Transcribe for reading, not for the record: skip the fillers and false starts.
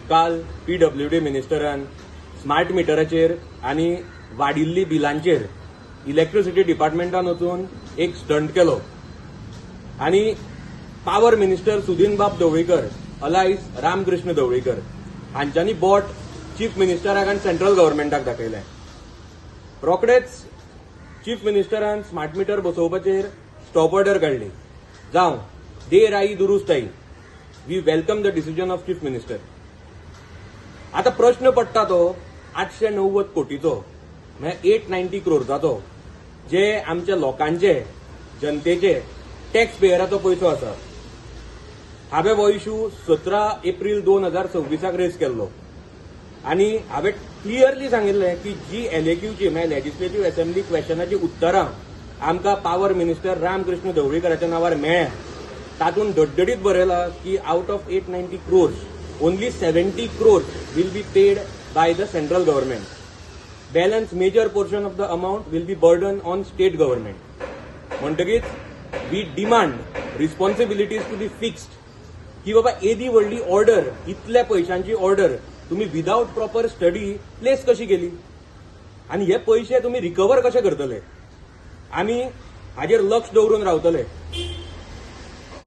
काल PWD मिनिस्टरान smart मिटराचेर आनी वाडिल्ली बिलांचेर इलेक्ट्रिसिटी डिपार्टमेंटान वचून एक स्टंट केलो आनी पावर मिनिस्टर सुदीनबाब ढवळीकर अलायस रामकृष्ण ढवळीकर हांच्यांनी बोट चीफ मिनिस्टराक आनी सेंट्रल गव्हर्मेंटाक दाखयलें. रोखडेच चीफ मिनिस्टरान स्मार्ट मिटर बसोवपाचेर स्टॉप ऑर्डर काडली. जावं देर आई दुरुस्त आई. We welcome the decision of chief minister. आता प्रश्न पडटा तो 890 कोटीचो म्हणजे 890 करोडचाचो जे आमच्या लोकांचे जनतेचे टॅक्स पेयराचो पयसो आसा. हांवें हो इश्यू 17 एप्रील 2026 रेज केल्लो आनी हांवें क्लियरली सांगिल्लें की जी LAQची म्हणजे लेजिस्लेटिव्ह असेंब्ली क्वेश्चनाची उत्तरां आमकां पावर मिनिस्टर रामकृष्ण ढवळीकराच्या नांवार मेळ्ळ्या तातूंत डडडडीत बरयलां की out of 890 crores only 70 crores will be paid by the central government. Balance major portion of the amount will be burdened on state government. म्हणटकीच we demand responsibilities to be fixed. की बाबा एदी व्हडली ऑर्डर इतल्या पयशांची order तुम्ही without proper study place कशी केली आणि हे पैसे तुम्ही रिकवर कशे करतले. आमी हाजेर लक्ष दवरून रावतले.